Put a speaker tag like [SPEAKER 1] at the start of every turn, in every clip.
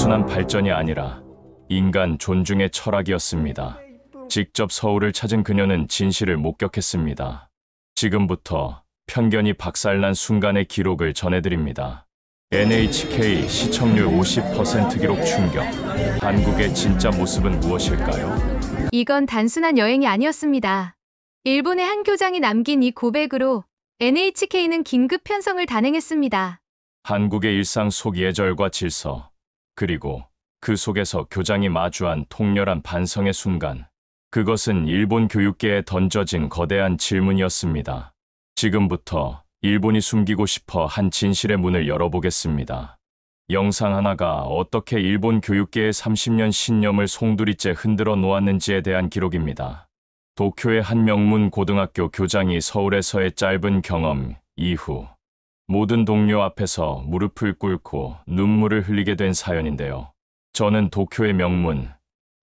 [SPEAKER 1] 단순한 발전이 아니라 인간 존중의 철학이었습니다. 직접 서울을 찾은 그녀는 진실을 목격했습니다. 지금부터 편견이 박살난 순간의 기록을 전해드립니다. NHK 시청률 50% 기록 충격. 한국의 진짜 모습은 무엇일까요?
[SPEAKER 2] 이건 단순한 여행이 아니었습니다. 일본의 한 교장이 남긴 이 고백으로 NHK는 긴급 편성을 단행했습니다.
[SPEAKER 1] 한국의 일상 속 예절과 질서, 그리고 그 속에서 교장이 마주한 통렬한 반성의 순간. 그것은 일본 교육계에 던져진 거대한 질문이었습니다. 지금부터 일본이 숨기고 싶어 한 진실의 문을 열어보겠습니다. 영상 하나가 어떻게 일본 교육계의 30년 신념을 송두리째 흔들어 놓았는지에 대한 기록입니다. 도쿄의 한 명문 고등학교 교장이 서울에서의 짧은 경험 이후 모든 동료 앞에서 무릎을 꿇고 눈물을 흘리게 된 사연인데요. 저는 도쿄의 명문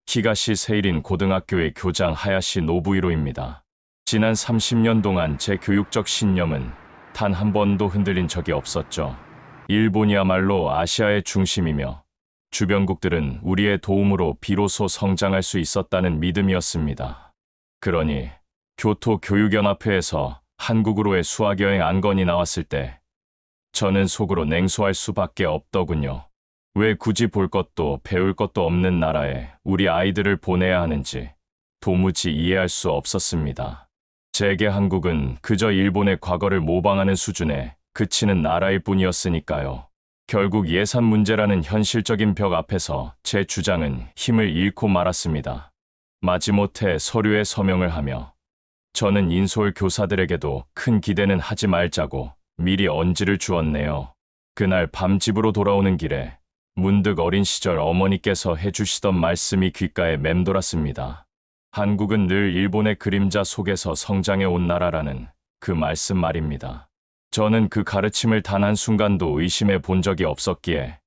[SPEAKER 1] 히가시 세이린 고등학교의 교장 하야시 노부히로입니다. 지난 30년 동안 제 교육적 신념은 단 한 번도 흔들린 적이 없었죠. 일본이야말로 아시아의 중심이며 주변국들은 우리의 도움으로 비로소 성장할 수 있었다는 믿음이었습니다. 그러니 교토 교육연합회에서 한국으로의 수학여행 안건이 나왔을 때 저는 속으로 냉소할 수밖에 없더군요. 왜 굳이 볼 것도 배울 것도 없는 나라에 우리 아이들을 보내야 하는지 도무지 이해할 수 없었습니다. 제게 한국은 그저 일본의 과거를 모방하는 수준에 그치는 나라일 뿐이었으니까요. 결국 예산 문제라는 현실적인 벽 앞에서 제 주장은 힘을 잃고 말았습니다. 마지못해 서류에 서명을 하며 저는 인솔 교사들에게도 큰 기대는 하지 말자고 미리 언지를 주었네요. 그날 밤 집으로 돌아오는 길에 문득 어린 시절 어머니께서 해주시던 말씀이 귓가에 맴돌았습니다. 한국은 늘 일본의 그림자 속에서 성장해 온 나라라는 그 말씀 말입니다. 저는 그 가르침을 단 한순간도 의심해 본 적이 없었기에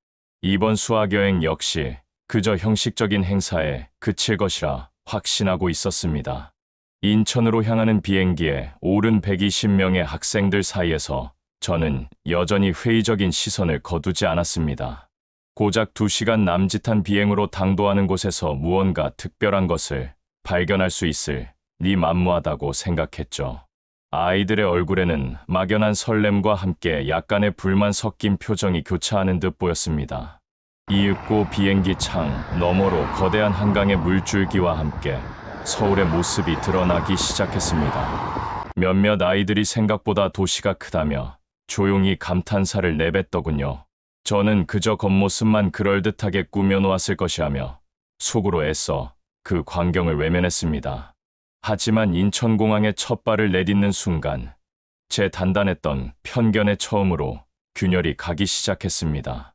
[SPEAKER 1] 이번 수학여행 역시 그저 형식적인 행사에 그칠 것이라 확신하고 있었습니다. 인천으로 향하는 비행기에 오른 120명의 학생들 사이에서 저는 여전히 회의적인 시선을 거두지 않았습니다. 고작 2시간 남짓한 비행으로 당도하는 곳에서 무언가 특별한 것을 발견할 수 있을 니 만무하다고 생각했죠. 아이들의 얼굴에는 막연한 설렘과 함께 약간의 불만 섞인 표정이 교차하는 듯 보였습니다. 이윽고 비행기 창 너머로 거대한 한강의 물줄기와 함께 서울의 모습이 드러나기 시작했습니다. 몇몇 아이들이 생각보다 도시가 크다며 조용히 감탄사를 내뱉더군요. 저는 그저 겉모습만 그럴듯하게 꾸며놓았을 것이라며 속으로 애써 그 광경을 외면했습니다. 하지만 인천공항에 첫 발을 내딛는 순간 제 단단했던 편견에 처음으로 균열이 가기 시작했습니다.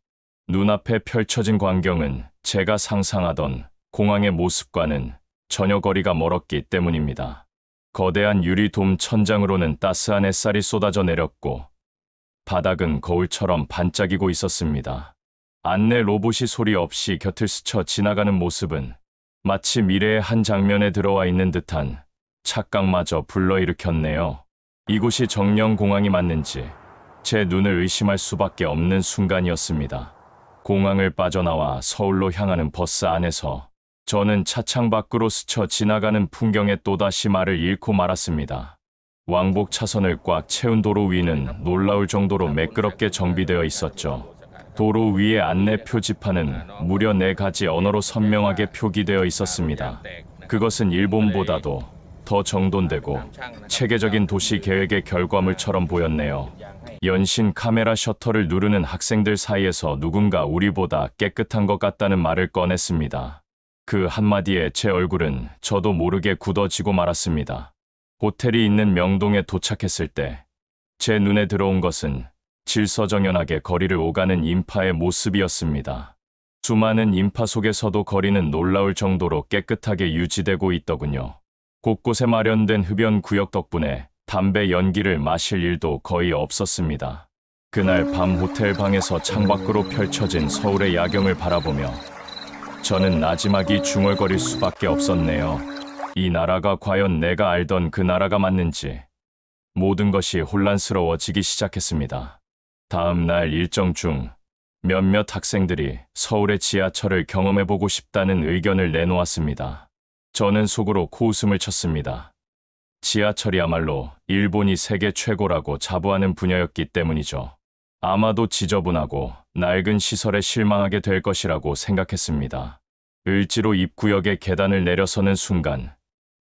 [SPEAKER 1] 눈앞에 펼쳐진 광경은 제가 상상하던 공항의 모습과는 전혀 거리가 멀었기 때문입니다. 거대한 유리돔 천장으로는 따스한 햇살이 쏟아져 내렸고 바닥은 거울처럼 반짝이고 있었습니다. 안내 로봇이 소리 없이 곁을 스쳐 지나가는 모습은 마치 미래의 한 장면에 들어와 있는 듯한 착각마저 불러일으켰네요. 이곳이 정령공항이 맞는지 제 눈을 의심할 수밖에 없는 순간이었습니다. 공항을 빠져나와 서울로 향하는 버스 안에서 저는 차창 밖으로 스쳐 지나가는 풍경에 또다시 말을 잃고 말았습니다. 왕복 차선을 꽉 채운 도로 위는 놀라울 정도로 매끄럽게 정비되어 있었죠. 도로 위의 안내 표지판은 무려 4가지 언어로 선명하게 표기되어 있었습니다. 그것은 일본보다도 더 정돈되고 체계적인 도시 계획의 결과물처럼 보였네요. 연신 카메라 셔터를 누르는 학생들 사이에서 누군가 우리보다 깨끗한 것 같다는 말을 꺼냈습니다. 그 한마디에 제 얼굴은 저도 모르게 굳어지고 말았습니다. 호텔이 있는 명동에 도착했을 때 제 눈에 들어온 것은 질서정연하게 거리를 오가는 인파의 모습이었습니다. 수많은 인파 속에서도 거리는 놀라울 정도로 깨끗하게 유지되고 있더군요. 곳곳에 마련된 흡연 구역 덕분에 담배 연기를 마실 일도 거의 없었습니다. 그날 밤 호텔 방에서 창밖으로 펼쳐진 서울의 야경을 바라보며 저는 나지막이 중얼거릴 수밖에 없었네요. 이 나라가 과연 내가 알던 그 나라가 맞는지 모든 것이 혼란스러워지기 시작했습니다. 다음 날 일정 중 몇몇 학생들이 서울의 지하철을 경험해보고 싶다는 의견을 내놓았습니다. 저는 속으로 코웃음을 쳤습니다. 지하철이야말로 일본이 세계 최고라고 자부하는 분야였기 때문이죠. 아마도 지저분하고 낡은 시설에 실망하게 될 것이라고 생각했습니다. 을지로 입구역의 계단을 내려서는 순간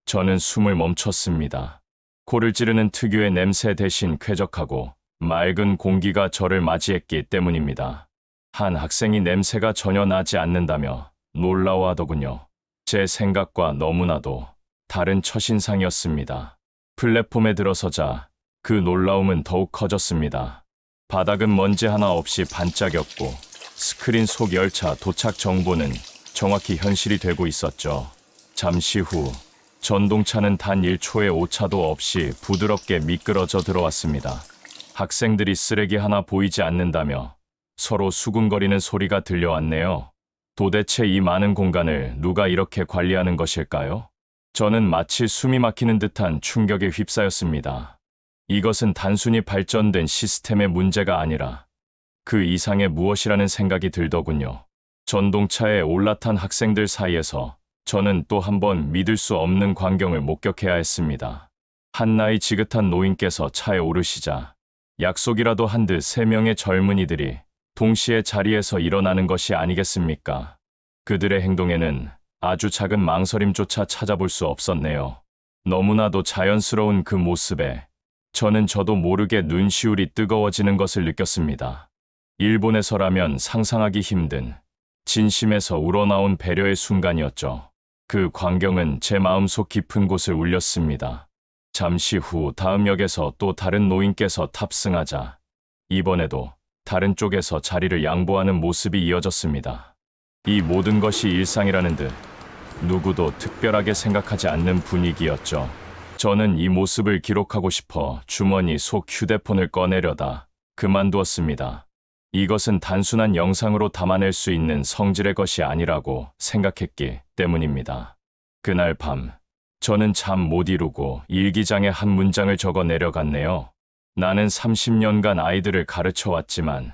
[SPEAKER 1] 저는 숨을 멈췄습니다. 코를 찌르는 특유의 냄새 대신 쾌적하고 맑은 공기가 저를 맞이했기 때문입니다. 한 학생이 냄새가 전혀 나지 않는다며 놀라워하더군요. 제 생각과 너무나도 다른 첫인상이었습니다. 플랫폼에 들어서자 그 놀라움은 더욱 커졌습니다. 바닥은 먼지 하나 없이 반짝였고 스크린 속 열차 도착 정보는 정확히 현실이 되고 있었죠. 잠시 후 전동차는 단 1초의 오차도 없이 부드럽게 미끄러져 들어왔습니다. 학생들이 쓰레기 하나 보이지 않는다며 서로 수군거리는 소리가 들려왔네요. 도대체 이 많은 공간을 누가 이렇게 관리하는 것일까요? 저는 마치 숨이 막히는 듯한 충격에 휩싸였습니다. 이것은 단순히 발전된 시스템의 문제가 아니라 그 이상의 무엇이라는 생각이 들더군요. 전동차에 올라탄 학생들 사이에서 저는 또 한 번 믿을 수 없는 광경을 목격해야 했습니다. 한 나이 지긋한 노인께서 차에 오르시자 약속이라도 한 듯 3명의 젊은이들이 동시에 자리에서 일어나는 것이 아니겠습니까? 그들의 행동에는 아주 작은 망설임조차 찾아볼 수 없었네요. 너무나도 자연스러운 그 모습에 저는 저도 모르게 눈시울이 뜨거워지는 것을 느꼈습니다. 일본에서라면 상상하기 힘든 진심에서 우러나온 배려의 순간이었죠. 그 광경은 제 마음속 깊은 곳을 울렸습니다. 잠시 후 다음 역에서 또 다른 노인께서 탑승하자 이번에도 다른 쪽에서 자리를 양보하는 모습이 이어졌습니다. 이 모든 것이 일상이라는 듯 누구도 특별하게 생각하지 않는 분위기였죠. 저는 이 모습을 기록하고 싶어 주머니 속 휴대폰을 꺼내려다 그만두었습니다. 이것은 단순한 영상으로 담아낼 수 있는 성질의 것이 아니라고 생각했기 때문입니다. 그날 밤 저는 잠 못 이루고 일기장에 한 문장을 적어 내려갔네요. 나는 30년간 아이들을 가르쳐 왔지만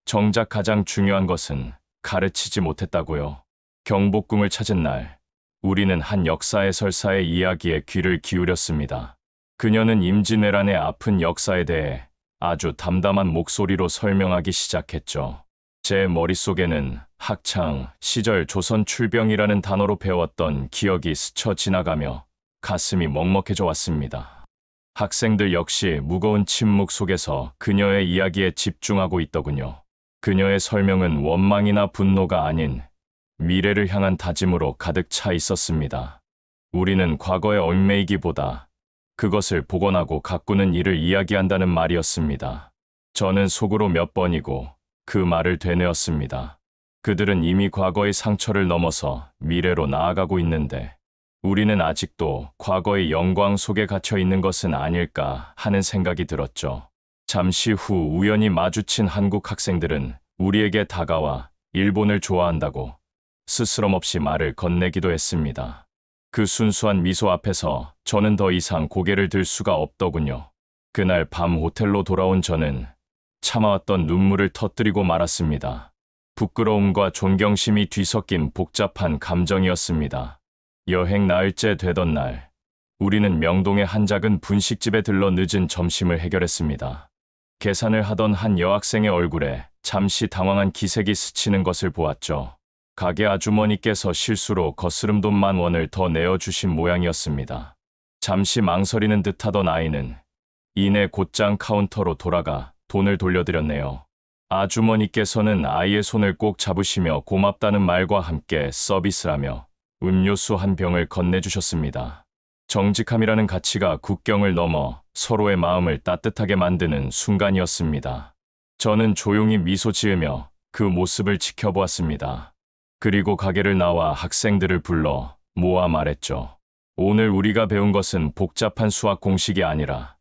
[SPEAKER 1] 정작 가장 중요한 것은 가르치지 못했다고요. 경복궁을 찾은 날 우리는 한 역사 해설사의 이야기에 귀를 기울였습니다. 그녀는 임진왜란의 아픈 역사에 대해 아주 담담한 목소리로 설명하기 시작했죠. 제 머릿속에는 학창 시절 조선 출병이라는 단어로 배웠던 기억이 스쳐 지나가며 가슴이 먹먹해져 왔습니다. 학생들 역시 무거운 침묵 속에서 그녀의 이야기에 집중하고 있더군요. 그녀의 설명은 원망이나 분노가 아닌 미래를 향한 다짐으로 가득 차 있었습니다. 우리는 과거에 얽매이기보다 그것을 복원하고 가꾸는 일을 이야기한다는 말이었습니다. 저는 속으로 몇 번이고 그 말을 되뇌었습니다. 그들은 이미 과거의 상처를 넘어서 미래로 나아가고 있는데 우리는 아직도 과거의 영광 속에 갇혀 있는 것은 아닐까 하는 생각이 들었죠. 잠시 후 우연히 마주친 한국 학생들은 우리에게 다가와 일본을 좋아한다고 스스럼 없이 말을 건네기도 했습니다. 그 순수한 미소 앞에서 저는 더 이상 고개를 들 수가 없더군요. 그날 밤 호텔로 돌아온 저는 참아왔던 눈물을 터뜨리고 말았습니다. 부끄러움과 존경심이 뒤섞인 복잡한 감정이었습니다. 여행 나흘째 되던 날, 우리는 명동의 한 작은 분식집에 들러 늦은 점심을 해결했습니다. 계산을 하던 한 여학생의 얼굴에 잠시 당황한 기색이 스치는 것을 보았죠. 가게 아주머니께서 실수로 거스름돈 10,000원을 더 내어주신 모양이었습니다. 잠시 망설이는 듯하던 아이는 이내 곧장 카운터로 돌아가 돈을 돌려드렸네요. 아주머니께서는 아이의 손을 꼭 잡으시며 고맙다는 말과 함께 서비스하며 음료수 한 병을 건네주셨습니다. 정직함이라는 가치가 국경을 넘어 서로의 마음을 따뜻하게 만드는 순간이었습니다. 저는 조용히 미소 지으며 그 모습을 지켜보았습니다. 그리고 가게를 나와 학생들을 불러 모아 말했죠. 오늘 우리가 배운 것은 복잡한 수학 공식이 아니라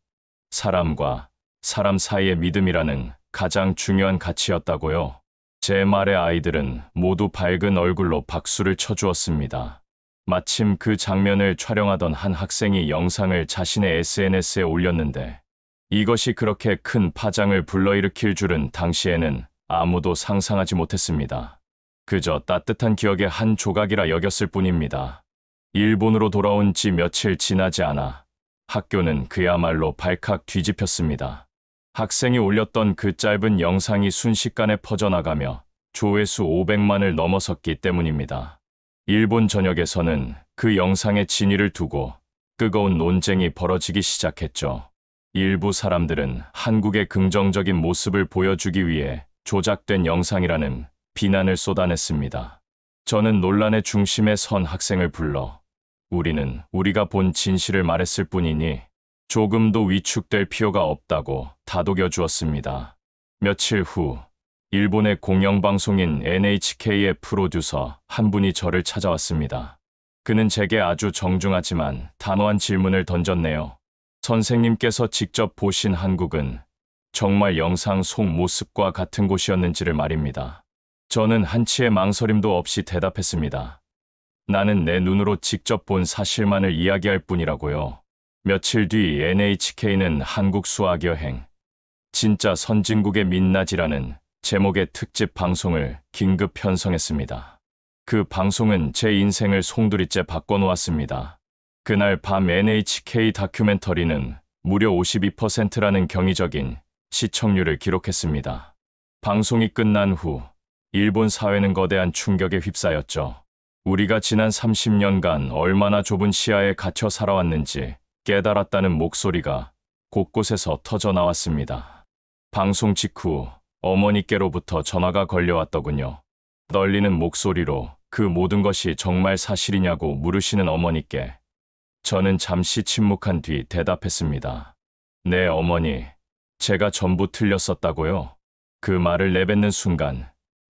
[SPEAKER 1] 사람과 사람 사이의 믿음이라는 가장 중요한 가치였다고요. 제 말에 아이들은 모두 밝은 얼굴로 박수를 쳐주었습니다. 마침 그 장면을 촬영하던 한 학생이 영상을 자신의 SNS에 올렸는데 이것이 그렇게 큰 파장을 불러일으킬 줄은 당시에는 아무도 상상하지 못했습니다. 그저 따뜻한 기억의 한 조각이라 여겼을 뿐입니다. 일본으로 돌아온 지 며칠 지나지 않아 학교는 그야말로 발칵 뒤집혔습니다. 학생이 올렸던 그 짧은 영상이 순식간에 퍼져나가며 조회수 500만을 넘어섰기 때문입니다. 일본 전역에서는 그 영상의 진위를 두고 뜨거운 논쟁이 벌어지기 시작했죠. 일부 사람들은 한국의 긍정적인 모습을 보여주기 위해 조작된 영상이라는 비난을 쏟아냈습니다. 저는 논란의 중심에 선 학생을 불러 우리는 우리가 본 진실을 말했을 뿐이니 조금도 위축될 필요가 없다고 다독여 주었습니다. 며칠 후 일본의 공영방송인 NHK의 프로듀서 한 분이 저를 찾아왔습니다. 그는 제게 아주 정중하지만 단호한 질문을 던졌네요. 선생님께서 직접 보신 한국은 정말 영상 속 모습과 같은 곳이었는지를 말입니다. 저는 한치의 망설임도 없이 대답했습니다. 나는 내 눈으로 직접 본 사실만을 이야기할 뿐이라고요. 며칠 뒤 NHK는 한국 수학여행, 진짜 선진국의 민낯이라는 제목의 특집 방송을 긴급 편성했습니다. 그 방송은 제 인생을 송두리째 바꿔놓았습니다. 그날 밤 NHK 다큐멘터리는 무려 52%라는 경이적인 시청률을 기록했습니다. 방송이 끝난 후 일본 사회는 거대한 충격에 휩싸였죠. 우리가 지난 30년간 얼마나 좁은 시야에 갇혀 살아왔는지 깨달았다는 목소리가 곳곳에서 터져 나왔습니다. 방송 직후 어머니께로부터 전화가 걸려왔더군요. 떨리는 목소리로 그 모든 것이 정말 사실이냐고 물으시는 어머니께 저는 잠시 침묵한 뒤 대답했습니다. 네, 어머니. 제가 전부 틀렸었다고요? 그 말을 내뱉는 순간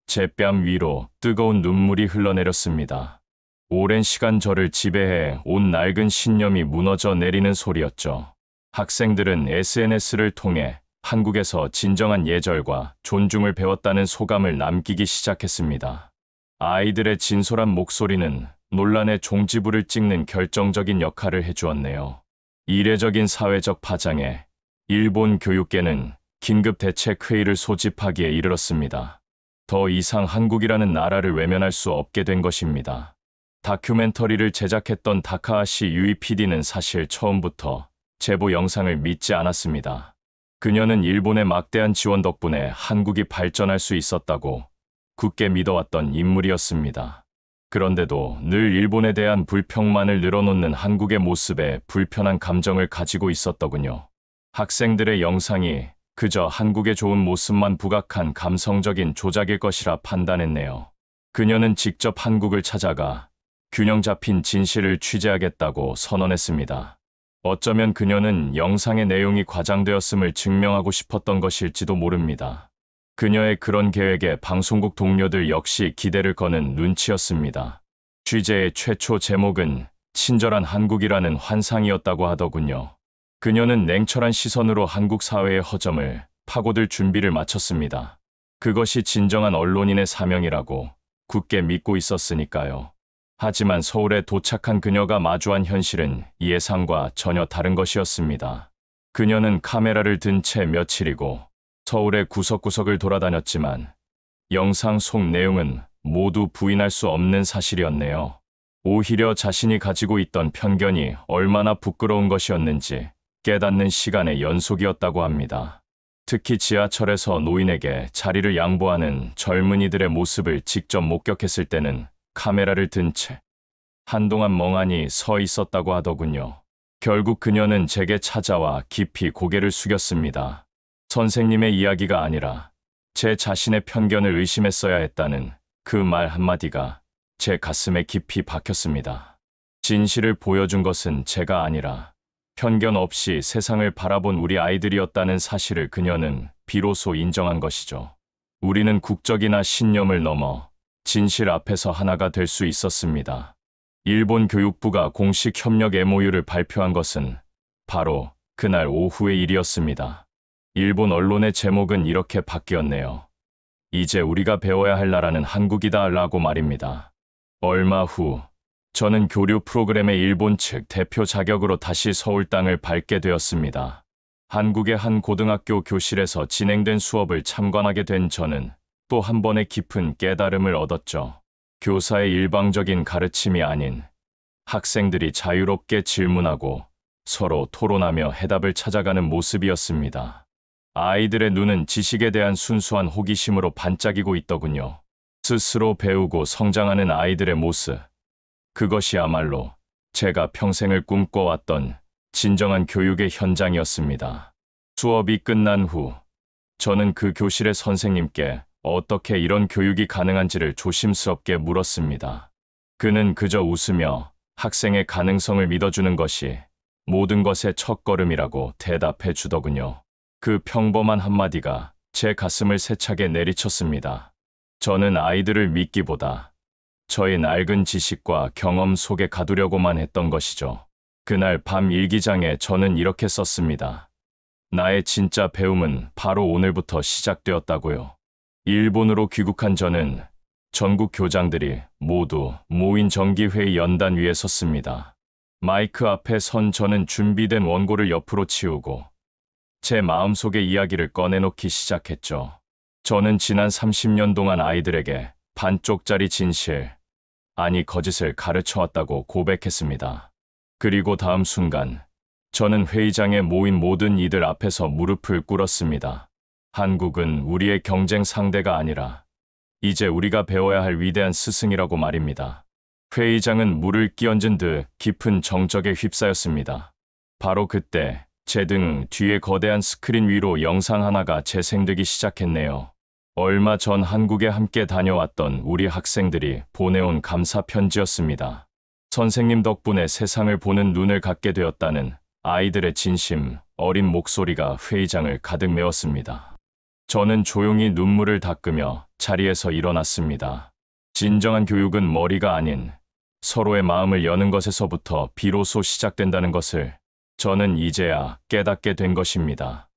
[SPEAKER 1] 제 뺨 위로 뜨거운 눈물이 흘러내렸습니다. 오랜 시간 저를 지배해 온 낡은 신념이 무너져 내리는 소리였죠. 학생들은 SNS를 통해 한국에서 진정한 예절과 존중을 배웠다는 소감을 남기기 시작했습니다. 아이들의 진솔한 목소리는 논란의 종지부를 찍는 결정적인 역할을 해주었네요. 이례적인 사회적 파장에 일본 교육계는 긴급 대책 회의를 소집하기에 이르렀습니다. 더 이상 한국이라는 나라를 외면할 수 없게 된 것입니다. 다큐멘터리를 제작했던 다카하시 유이 PD는 사실 처음부터 제보 영상을 믿지 않았습니다. 그녀는 일본의 막대한 지원 덕분에 한국이 발전할 수 있었다고 굳게 믿어왔던 인물이었습니다. 그런데도 늘 일본에 대한 불평만을 늘어놓는 한국의 모습에 불편한 감정을 가지고 있었더군요. 학생들의 영상이 그저 한국의 좋은 모습만 부각한 감성적인 조작일 것이라 판단했네요. 그녀는 직접 한국을 찾아가 균형 잡힌 진실을 취재하겠다고 선언했습니다. 어쩌면 그녀는 영상의 내용이 과장되었음을 증명하고 싶었던 것일지도 모릅니다. 그녀의 그런 계획에 방송국 동료들 역시 기대를 거는 눈치였습니다. 취재의 최초 제목은 친절한 한국이라는 환상이었다고 하더군요. 그녀는 냉철한 시선으로 한국 사회의 허점을 파고들 준비를 마쳤습니다. 그것이 진정한 언론인의 사명이라고 굳게 믿고 있었으니까요. 하지만 서울에 도착한 그녀가 마주한 현실은 예상과 전혀 다른 것이었습니다. 그녀는 카메라를 든 채 며칠이고 서울의 구석구석을 돌아다녔지만 영상 속 내용은 모두 부인할 수 없는 사실이었네요. 오히려 자신이 가지고 있던 편견이 얼마나 부끄러운 것이었는지 깨닫는 시간의 연속이었다고 합니다. 특히 지하철에서 노인에게 자리를 양보하는 젊은이들의 모습을 직접 목격했을 때는 카메라를 든 채 한동안 멍하니 서 있었다고 하더군요. 결국 그녀는 제게 찾아와 깊이 고개를 숙였습니다. 선생님의 이야기가 아니라 제 자신의 편견을 의심했어야 했다는 그 말 한마디가 제 가슴에 깊이 박혔습니다. 진실을 보여준 것은 제가 아니라 편견 없이 세상을 바라본 우리 아이들이었다는 사실을 그녀는 비로소 인정한 것이죠. 우리는 국적이나 신념을 넘어 진실 앞에서 하나가 될 수 있었습니다. 일본 교육부가 공식 협력 MOU를 발표한 것은 바로 그날 오후의 일이었습니다. 일본 언론의 제목은 이렇게 바뀌었네요. 이제 우리가 배워야 할 나라는 한국이다 라고 말입니다. 얼마 후 저는 교류 프로그램의 일본 측 대표 자격으로 다시 서울 땅을 밟게 되었습니다. 한국의 한 고등학교 교실에서 진행된 수업을 참관하게 된 저는 또 한 번의 깊은 깨달음을 얻었죠. 교사의 일방적인 가르침이 아닌 학생들이 자유롭게 질문하고 서로 토론하며 해답을 찾아가는 모습이었습니다. 아이들의 눈은 지식에 대한 순수한 호기심으로 반짝이고 있더군요. 스스로 배우고 성장하는 아이들의 모습. 그것이야말로 제가 평생을 꿈꿔왔던 진정한 교육의 현장이었습니다. 수업이 끝난 후 저는 그 교실의 선생님께 어떻게 이런 교육이 가능한지를 조심스럽게 물었습니다. 그는 그저 웃으며 학생의 가능성을 믿어주는 것이 모든 것의 첫걸음이라고 대답해 주더군요. 그 평범한 한마디가 제 가슴을 세차게 내리쳤습니다. 저는 아이들을 믿기보다 저의 낡은 지식과 경험 속에 가두려고만 했던 것이죠. 그날 밤 일기장에 저는 이렇게 썼습니다. 나의 진짜 배움은 바로 오늘부터 시작되었다고요. 일본으로 귀국한 저는 전국 교장들이 모두 모인 정기회의 연단 위에 섰습니다. 마이크 앞에 선 저는 준비된 원고를 옆으로 치우고 제 마음속의 이야기를 꺼내놓기 시작했죠. 저는 지난 30년 동안 아이들에게 반쪽짜리 진실, 아니 거짓을 가르쳐왔다고 고백했습니다. 그리고 다음 순간 저는 회의장에 모인 모든 이들 앞에서 무릎을 꿇었습니다. 한국은 우리의 경쟁 상대가 아니라 이제 우리가 배워야 할 위대한 스승이라고 말입니다. 회의장은 물을 끼얹은 듯 깊은 정적에 휩싸였습니다. 바로 그때 제 등 뒤에 거대한 스크린 위로 영상 하나가 재생되기 시작했네요. 얼마 전 한국에 함께 다녀왔던 우리 학생들이 보내온 감사 편지였습니다. 선생님 덕분에 세상을 보는 눈을 갖게 되었다는 아이들의 진심 어린 목소리가 회의장을 가득 메웠습니다. 저는 조용히 눈물을 닦으며 자리에서 일어났습니다. 진정한 교육은 머리가 아닌 서로의 마음을 여는 것에서부터 비로소 시작된다는 것을 저는 이제야 깨닫게 된 것입니다.